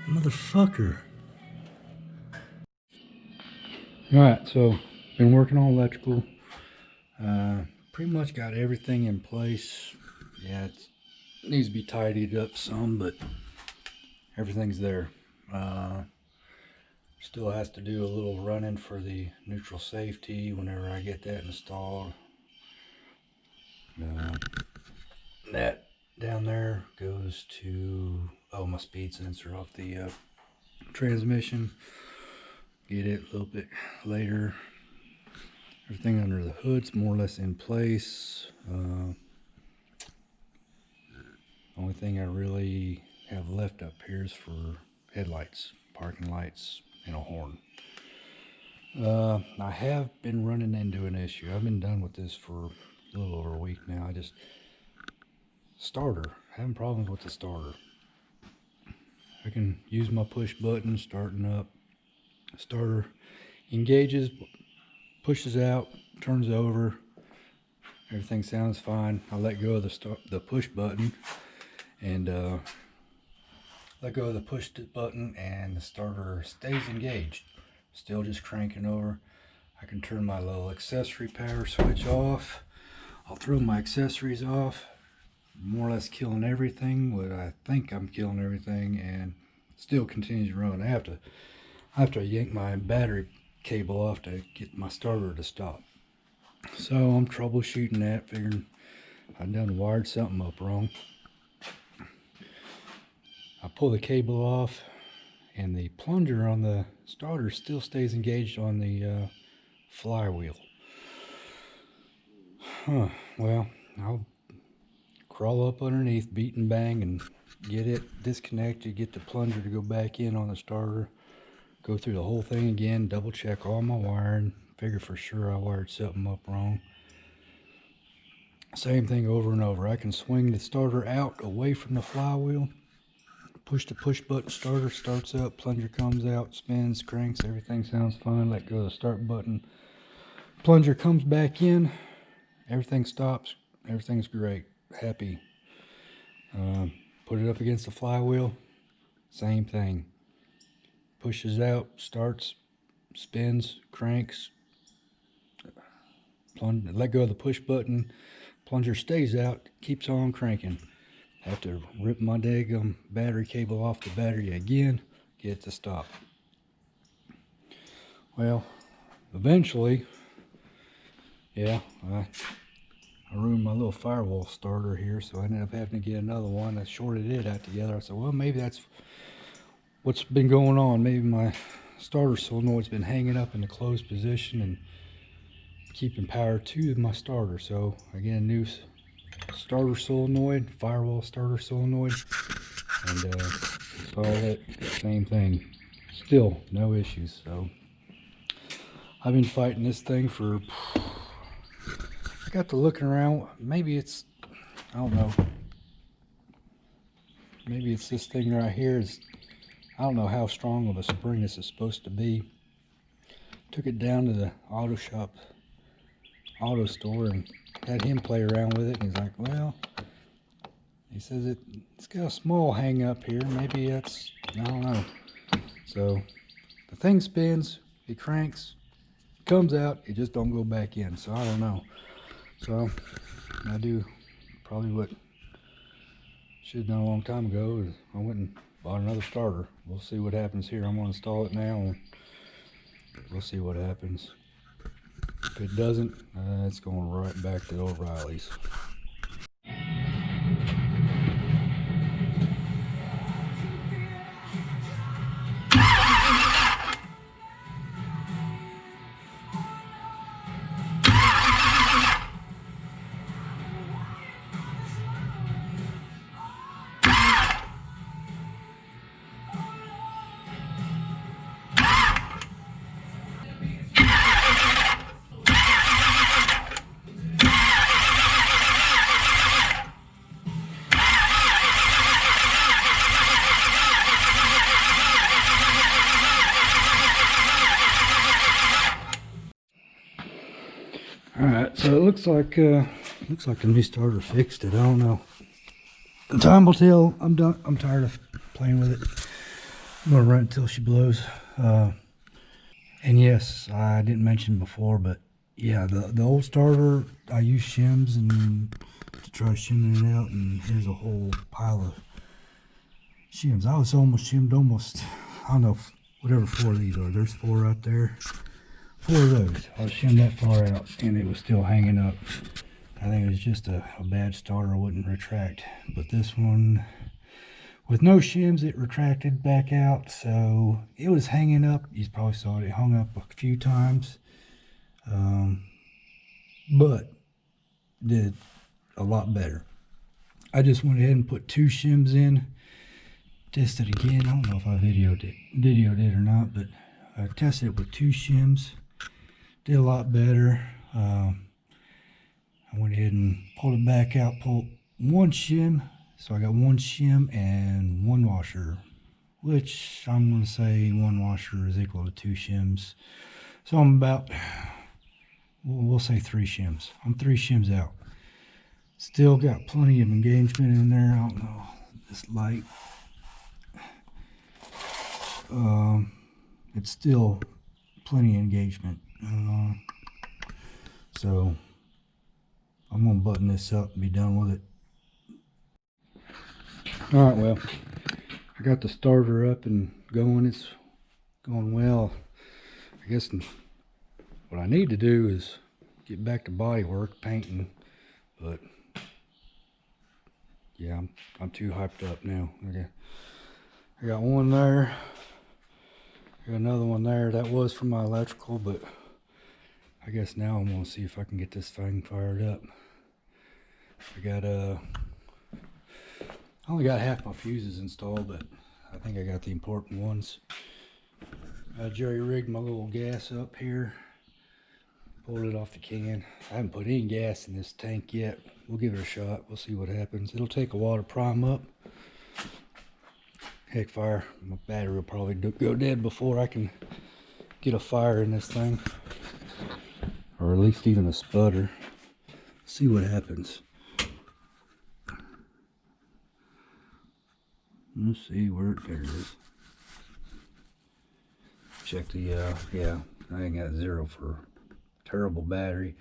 Motherfucker. Alright, so been working on electrical. Pretty much got everything in place. Yeah, it needs to be tidied up some, but everything's there. Still has to do a little running for the neutral safety whenever I get that installed. That down there goes to my speed sensor off the transmission. Get it a little bit later. Everything under the hood's more or less in place. Only thing I really have left up here is for headlights, parking lights, and a horn. I have been running into an issue. I've been done with this for a little over a week now. Starter, having problems with the starter. I can use my push button, starting up. Starter engages, pushes out, turns over. Everything sounds fine. I let go of the push button and let go of the push button, and the starter stays engaged. Still just cranking over. I can turn my little accessory power switch off. I'll throw my accessories off, more or less killing everything, but I think I'm killing everything, and still continues to run. I have to yank my battery cable off to get my starter to stop. So I'm troubleshooting that, figuring I done wired something up wrong. I pull the cable off, and the plunger on the starter still stays engaged on the flywheel. Well, I'll crawl up underneath, beat and bang, and get it disconnected, get the plunger to go back in on the starter, go through the whole thing again, double check all my wiring, figure for sure I wired something up wrong. Same thing over and over. I can swing the starter out away from the flywheel, push the push button, starter starts up, plunger comes out, spins, cranks, everything sounds fine. Let go of the start button, plunger comes back in, everything stops, everything's great, happy. Put it up against the flywheel, same thing. Pushes out, starts, spins, cranks, let go of the push button, plunger stays out, keeps on cranking. Have to rip my daggum battery cable off the battery again, get it to stop. Well, eventually, yeah, I ruined my little firewall starter here, so I ended up having to get another one. I shorted it out together. I said, well, maybe that's what's been going on. Maybe my starter solenoid's been hanging up in the closed position and keeping power to my starter. So again, new starter solenoid, firewall starter solenoid, and Saw that same thing. Still no issues. So I've been fighting this thing for, I got to looking around. Maybe it's, I don't know, maybe it's this thing right here. I don't know how strong of a spring this is supposed to be. Took it down to the auto store, and had him play around with it, and he's like, well, he says it's got a small hang up here. Maybe that's, I don't know. So the thing spins, it cranks, comes out, it just don't go back in. So I don't know. So I do probably what should have done a long time ago is I went and bought another starter. We'll see what happens here. I'm going to install it now, and we'll see what happens. If it doesn't, it's going right back to O'Reilly's. Alright, so it looks like the new starter fixed it. I don't know. Time will tell. I'm done. I'm tired of playing with it. I'm gonna run it until she blows. And yes, I didn't mention before, but yeah, the old starter, I used shims and to try shimming it out, and here's a whole pile of shims. I was almost shimmed almost, I don't know, whatever 4 of these are. There's 4 right there. 4 of those. I was shimmed that far out, and it was still hanging up. I think it was just a bad starter, wouldn't retract. But this one, with no shims, it retracted back out, so it was hanging up. You probably saw it. It hung up a few times, but did a lot better. I just went ahead and put 2 shims in. Tested again. I don't know if I videoed it or not, but I tested it with 2 shims. Did a lot better. I went ahead and pulled it back out, pulled 1 shim. So I got 1 shim and 1 washer, which I'm going to say 1 washer is equal to 2 shims. So I'm about, we'll say 3 shims. I'm 3 shims out. Still got plenty of engagement in there. I don't know, this light. It's still plenty of engagement. So I'm going to button this up and be done with it. Alright, well, I got the starter up and going. It's going well. I guess what I need to do is get back to body work, painting, but yeah, I'm too hyped up now. Okay, I got one there, got another one there. That was from my electrical, but I guess now I'm going to see if I can get this thing fired up. I only got half my fuses installed, but I think I got the important ones. I jerry rigged my little gas up here, pulled it off the can. I haven't put any gas in this tank yet. We'll give it a shot. We'll see what happens. It'll take a while to prime up. Heck, fire, my battery will probably go dead before I can get a fire in this thing, or at least even a sputter. See what happens. Let's see where there it is. Check the yeah, I ain't got 0 for terrible battery.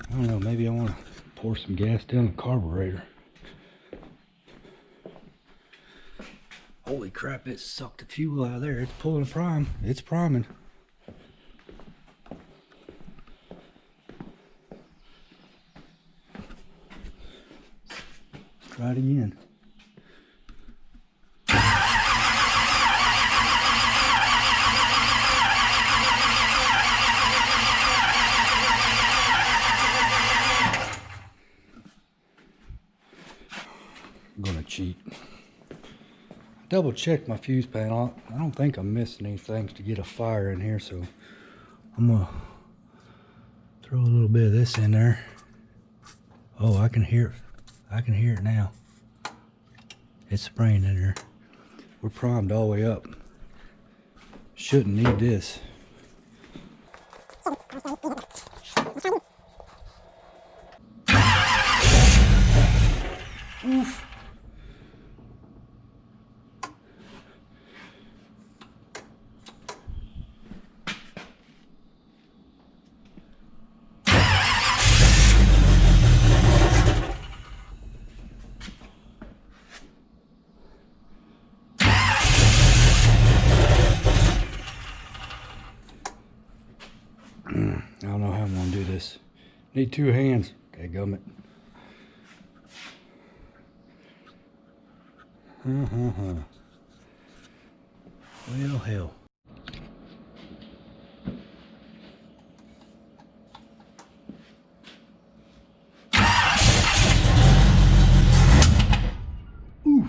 I don't know, maybe I want to pour some gas down the carburetor. Holy crap, it sucked the fuel out of there. It's pulling a prime. It's priming. Try it again. I'm gonna cheat. Double check my fuse panel. I don't think I'm missing anything to get a fire in here, so I'm gonna throw a little bit of this in there. Oh, I can hear it. I can hear it now. It's spraying in there. We're primed all the way up. Shouldn't need this. Oof. I don't know how I'm gonna do this. Need two hands. Dadgummit. Well, hell. Ooh.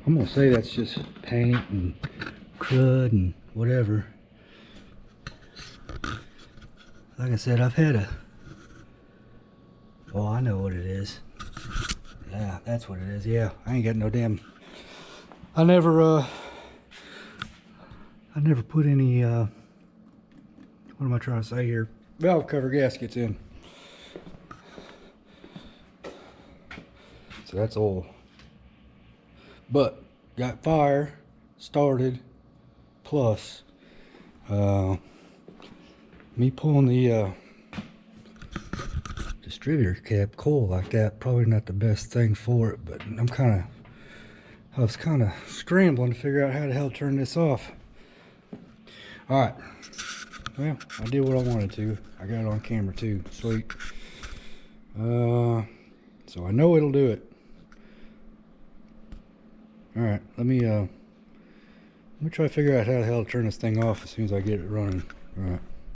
I'm gonna say that's just paint and crud and whatever. Like I said, I've had a... Oh, I know what it is. Yeah, that's what it is. Yeah, I ain't got no damn... I never put any, what am I trying to say here? Valve cover gaskets in. So that's oil. But got fire started, plus me pulling the distributor cap coil like that, probably not the best thing for it, but I was kind of scrambling to figure out how the hell to turn this off. All right, well, I did what I wanted to. I got it on camera too. Sweet. So I know it'll do it. All right, let me try to figure out how the hell to turn this thing off as soon as I get it running. All right.